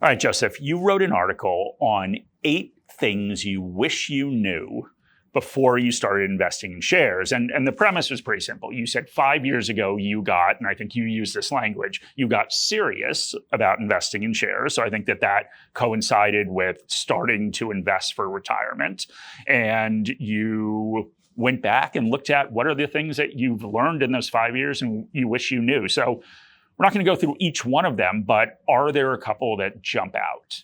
All right, Joseph, you wrote an article on 8 things you wish you knew before you started investing in shares. And the premise was pretty simple. You said 5 years ago you got, and I think you used this language, you got serious about investing in shares. So I think that coincided with starting to invest for retirement. And you went back and looked at what are the things that you've learned in those 5 years and you wish you knew. So we're not going to go through each one of them, but are there a couple that jump out?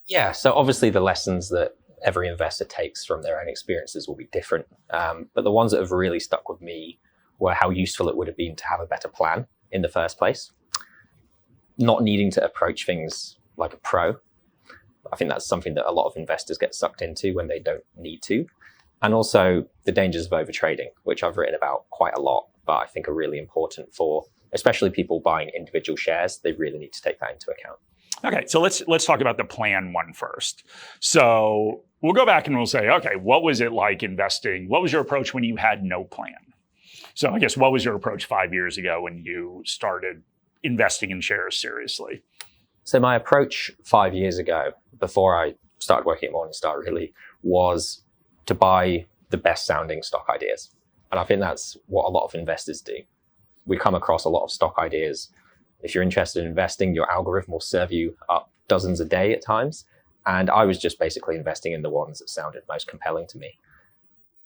Yeah, so obviously the lessons that every investor takes from their own experiences will be different. But the ones that have really stuck with me were how useful it would have been to have a better plan in the first place. Not needing to approach things like a pro. I think that's something that a lot of investors get sucked into when they don't need to. And also the dangers of overtrading, which I've written about quite a lot, but I think are really important for especially people buying individual shares. They really need to take that into account. Okay, so let's talk about the plan one first. So we'll go back and we'll say, okay, what was it like investing? What was your approach when you had no plan? So I guess what was your approach 5 years ago when you started investing in shares seriously? So my approach 5 years ago, before I started working at Morningstar really, was to buy the best sounding stock ideas. And I think that's what a lot of investors do. We come across a lot of stock ideas. If you're interested in investing, your algorithm will serve you up dozens a day at times. And I was just basically investing in the ones that sounded most compelling to me.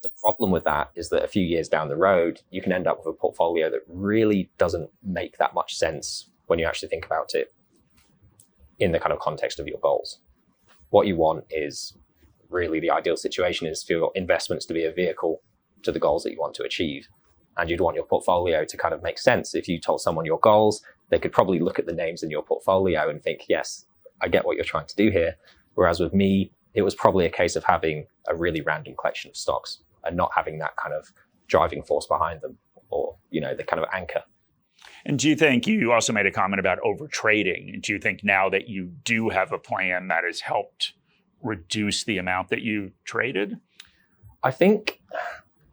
The problem with that is that a few years down the road, you can end up with a portfolio that really doesn't make that much sense when you actually think about it in the kind of context of your goals. What you want is really the ideal situation is for your investments to be a vehicle to the goals that you want to achieve. And you'd want your portfolio to kind of make sense. If you told someone your goals, they could probably look at the names in your portfolio and think, yes, I get what you're trying to do here. Whereas with me, it was probably a case of having a really random collection of stocks and not having that kind of driving force behind them or, the kind of anchor. And do you think you also made a comment about over trading? Do you think now that you do have a plan that has helped reduce the amount that you traded? I think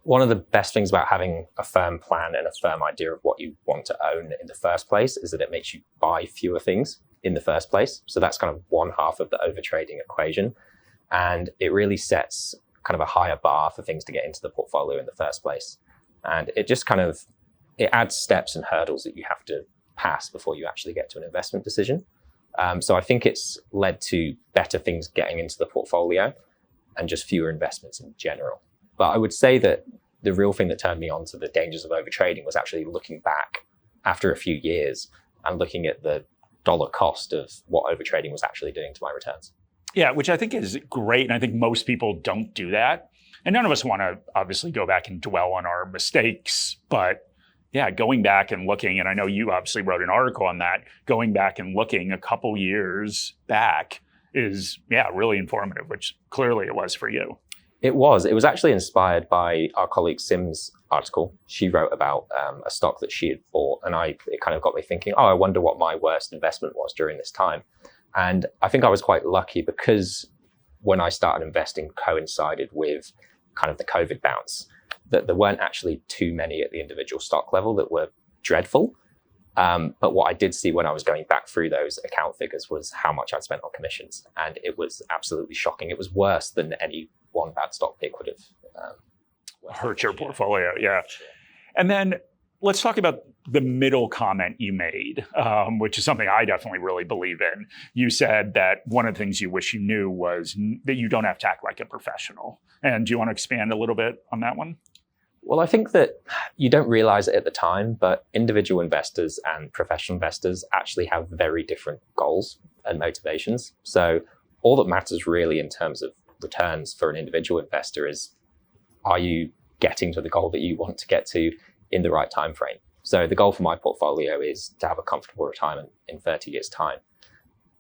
one of the best things about having a firm plan and a firm idea of what you want to own in the first place is that it makes you buy fewer things in the first place. So that's kind of one half of the overtrading equation. And it really sets kind of a higher bar for things to get into the portfolio in the first place. And it just it adds steps and hurdles that you have to pass before you actually get to an investment decision. So I think it's led to better things getting into the portfolio and just fewer investments in general. But I would say that the real thing that turned me on to the dangers of overtrading was actually looking back after a few years and looking at the dollar cost of what overtrading was actually doing to my returns. Yeah, which I think is great. And I think most people don't do that. And none of us want to obviously go back and dwell on our mistakes. But yeah, going back and looking, and I know you obviously wrote an article on that, going back and looking a couple years back is, really informative, which clearly it was for you. It was actually inspired by our colleague Sim's article. She wrote about a stock that she had bought, and it kind of got me thinking, I wonder what my worst investment was during this time. And I think I was quite lucky because when I started investing coincided with kind of the COVID bounce, that there weren't actually too many at the individual stock level that were dreadful. But what I did see when I was going back through those account figures was how much I'd spent on commissions. And it was absolutely shocking. It was worse than any one bad stock pick would have hurt your portfolio. Yeah. And then let's talk about the middle comment you made, which is something I definitely really believe in. You said that one of the things you wish you knew was that you don't have to act like a professional. And do you want to expand a little bit on that one? Well, I think that you don't realize it at the time, but individual investors and professional investors actually have very different goals and motivations. So all that matters really in terms of returns for an individual investor is, are you getting to the goal that you want to get to in the right time frame? So the goal for my portfolio is to have a comfortable retirement in 30 years' time.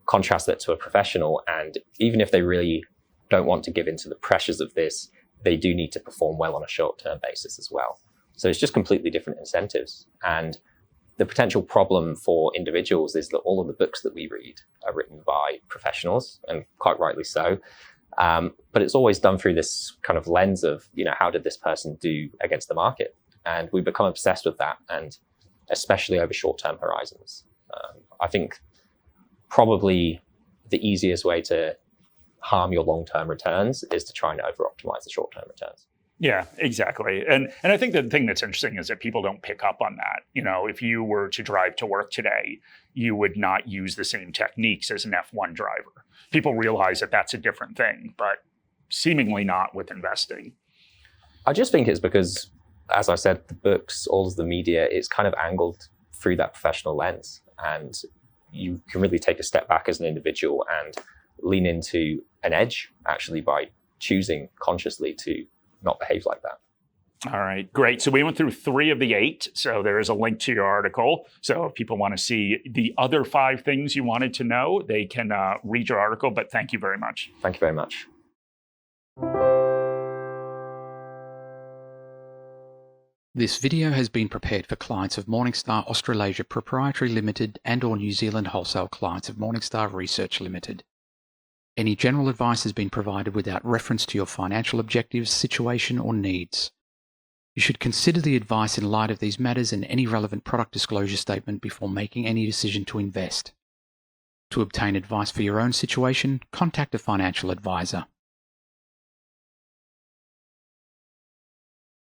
Contrast that to a professional, and even if they really don't want to give into the pressures of this, they do need to perform well on a short-term basis as well. So it's just completely different incentives. And the potential problem for individuals is that all of the books that we read are written by professionals, and quite rightly so. But it's always done through this kind of lens of, how did this person do against the market? And we become obsessed with that, and especially over short-term horizons. I think probably the easiest way to harm your long-term returns is to try and over-optimize the short-term returns. Yeah, exactly. And I think the thing that's interesting is that people don't pick up on that. If you were to drive to work today, you would not use the same techniques as an F1 driver. People realize that that's a different thing, but seemingly not with investing. I just think it's because, as I said, the books, all of the media, it's kind of angled through that professional lens. And you can really take a step back as an individual and lean into an edge, actually, by choosing consciously to not behave like that. All right, great. So we went through 3 of the 8. So there is a link to your article. So if people want to see the other 5 things you wanted to know, they can read your article. But thank you very much. Thank you very much. This video has been prepared for clients of Morningstar Australasia Proprietary Limited and or New Zealand wholesale clients of Morningstar Research Limited. Any general advice has been provided without reference to your financial objectives, situation, or needs. You should consider the advice in light of these matters and any relevant product disclosure statement before making any decision to invest. To obtain advice for your own situation, contact a financial advisor.